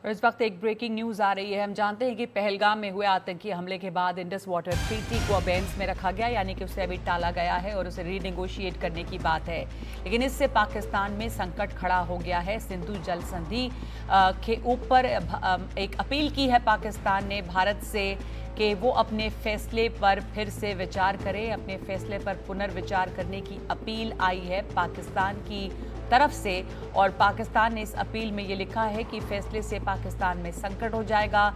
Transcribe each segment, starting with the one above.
और इस वक्त एक ब्रेकिंग न्यूज आ रही है। हम जानते हैं कि पहलगाम में हुए आतंकी हमले के बाद इंडस वाटर ट्रीटी को अबेंस में रखा गया, यानी कि उसे अभी टाला गया है और उसे रीनेगोशिएट करने की बात है। लेकिन इससे पाकिस्तान में संकट खड़ा हो गया है। सिंधु जल संधि के ऊपर एक अपील की है पाकिस्तान ने भारत से कि वो अपने फैसले पर फिर से विचार करे। अपने फैसले पर पुनर्विचार करने की अपील आई है पाकिस्तान की तरफ से, और पाकिस्तान ने इस अपील में ये लिखा है कि फैसले से पाकिस्तान में संकट हो जाएगा।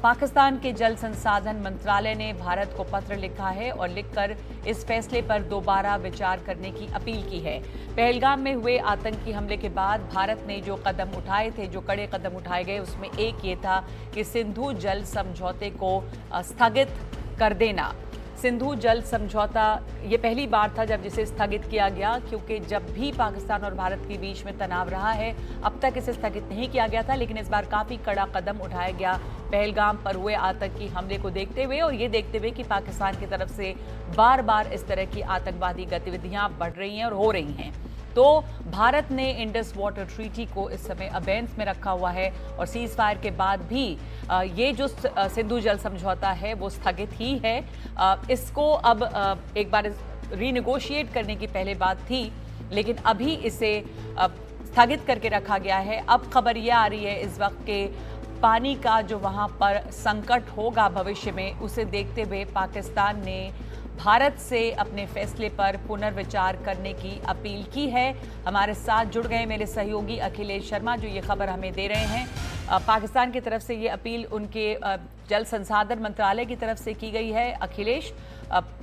पाकिस्तान के जल संसाधन मंत्रालय ने भारत को पत्र लिखा है और लिखकर इस फैसले पर दोबारा विचार करने की अपील की है। पहलगाम में हुए आतंकी हमले के बाद भारत ने जो कदम उठाए थे, जो कड़े कदम उठाए गए, उसमें एक ये था कि सिंधु जल समझौते को स्थगित कर देना। सिंधु जल समझौता ये पहली बार था जब जिसे स्थगित किया गया, क्योंकि जब भी पाकिस्तान और भारत के बीच में तनाव रहा है अब तक इसे स्थगित नहीं किया गया था, लेकिन इस बार काफ़ी कड़ा कदम उठाया गया पहलगाम पर हुए आतंकी हमले को देखते हुए, और ये देखते हुए कि पाकिस्तान की तरफ से बार बार इस तरह की आतंकवादी गतिविधियां बढ़ रही हैं और हो रही हैं। तो भारत ने इंडस वाटर ट्रीटी को इस समय अबेंस में रखा हुआ है और सीज फायर के बाद भी ये जो सिंधु जल समझौता है वो स्थगित ही है। इसको अब एक बार रीनेगोशिएट करने की पहले बात थी, लेकिन अभी इसे स्थगित करके रखा गया है। अब खबर ये आ रही है इस वक्त के पानी का जो वहाँ पर संकट होगा भविष्य में, उसे देखते हुए पाकिस्तान ने भारत से अपने फैसले पर पुनर्विचार करने की अपील की है। हमारे साथ जुड़ गए मेरे सहयोगी अखिलेश शर्मा, जो ये खबर हमें दे रहे हैं। पाकिस्तान की तरफ से ये अपील उनके जल संसाधन मंत्रालय की तरफ से की गई है। अखिलेश,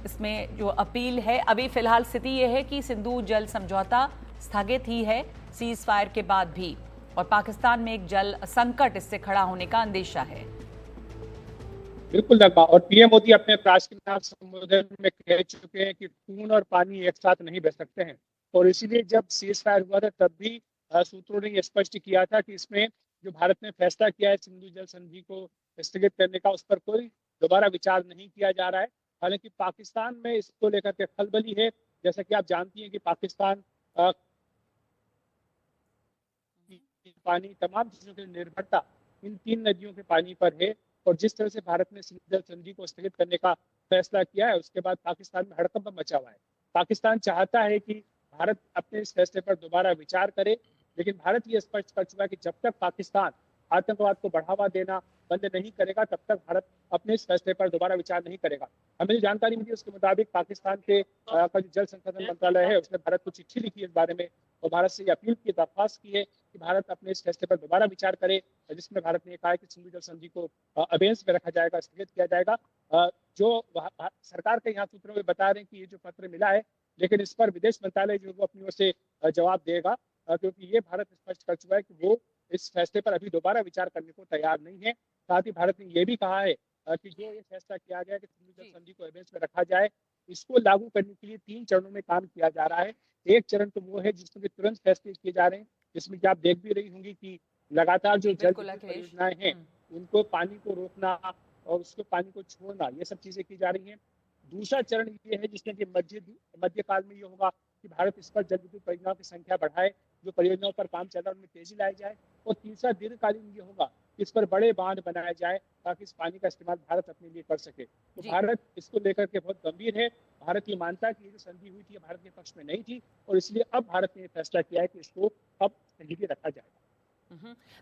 इसमें जो अपील है, अभी फिलहाल स्थिति ये है कि सिंधु जल समझौता स्थगित ही है सीज फायर के बाद भी, और पाकिस्तान में एक जल संकट इससे खड़ा होने का अंदेशा है। बिल्कुल नगमा, और पीएम मोदी अपने राष्ट्रपति संबोधन में कह चुके हैं कि खून और पानी एक साथ नहीं बह सकते हैं, और इसीलिए जब सीज फायर हुआ था तब भी सूत्रों ने स्पष्ट किया था कि इसमें जो भारत ने फैसला किया है सिंधु जल संधि को स्थगित करने का, उस पर कोई दोबारा विचार नहीं किया जा रहा है। हालांकि पाकिस्तान में इसको लेकर के खलबली है। जैसा कि आप जानती हैं कि पाकिस्तान पानी, तमाम चीजों की निर्भरता इन 3 नदियों के पानी पर है, और जिस तरह से भारत ने सिंधु जल संधि को स्थगित करने का फैसला किया है उसके बाद पाकिस्तान में हड़कंप मचा हुआ है। पाकिस्तान चाहता है कि भारत अपने इस फैसले पर दोबारा विचार करे, लेकिन भारत ये स्पष्ट कर चुका है कि जब तक पाकिस्तान आतंकवाद को बढ़ावा देना बंद नहीं करेगा तब तक भारत अपने इस फैसले पर दोबारा विचार नहीं करेगा। हमें जो जानकारी मिली उसके मुताबिक पाकिस्तान के का जो जल संसाधन मंत्रालय है उसने भारत को चिट्ठी लिखी है इस बारे में, और भारत से ये अपील की, दरख्वास्त की है कि भारत अपने इस फैसले पर दोबारा विचार करे, जिसमें भारत ने कहा है कि सिंधु जल संधि को अबेंस में रखा जाएगा, स्थगित किया जाएगा। जो सरकार के यहाँ सूत्रों में बता रहे हैं कि ये जो पत्र मिला है, लेकिन इस पर विदेश मंत्रालय जो वो अपनी ओर से जवाब देगा, क्योंकि ये भारत स्पष्ट कर चुका है कि वो इस फैसले पर अभी दोबारा विचार करने को तैयार नहीं है। साथ ही भारत ने ये भी कहा है कि जो ये फैसला किया गया कि सिंधु जल संधि को अबेंस में रखा जाए, इसको लागू करने के लिए 3 चरणों में काम किया जा रहा है। एक चरण तो वो है जिसमें कि तुरंत फैसले किए जा रहे हैं, जिसमें कि आप देख भी रही होंगी कि लगातार जो जल परियोजनाएं हैं उनको पानी को रोकना और उसको पानी को छोड़ना, ये सब चीजें की जा रही हैं। दूसरा चरण ये है जिसमें कि मध्यकाल में ये होगा कि भारत इस पर जल विद्युत परियोजनाओं की संख्या बढ़ाए, जो परियोजनाओं पर काम चल रहा है उनमें तेजी लाई जाए, और तीसरा दीर्घकालीन ये होगा कि इस पर बड़े बांध बनाए जाए ताकि इस पानी का इस्तेमाल भारत अपने लिए कर सके। तो भारत इसको लेकर के बहुत गंभीर है। भारत ये मानता है कि ये जो संधि हुई थी भारत के पक्ष में नहीं थी, और इसलिए अब भारत ने फैसला किया है कि इसको अब स्थगित रखा जाएगा।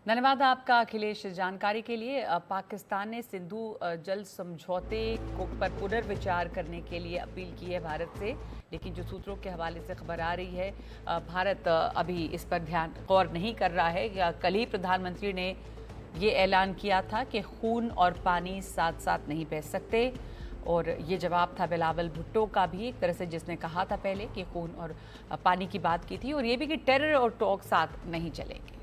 धन्यवाद आपका अखिलेश जानकारी के लिए। पाकिस्तान ने सिंधु जल समझौते को पर पुनर्विचार करने के लिए अपील की है भारत से, लेकिन जो सूत्रों के हवाले से खबर आ रही है भारत अभी इस पर ध्यान गौर नहीं कर रहा है। कल ही प्रधानमंत्री ने ये ऐलान किया था कि खून और पानी साथ साथ नहीं बह सकते, और ये जवाब था बिलावल भुट्टो का भी एक तरह से, जिसने कहा था पहले कि खून और पानी की बात की थी, और ये भी कि टेरर और टॉक साथ नहीं चलेंगे।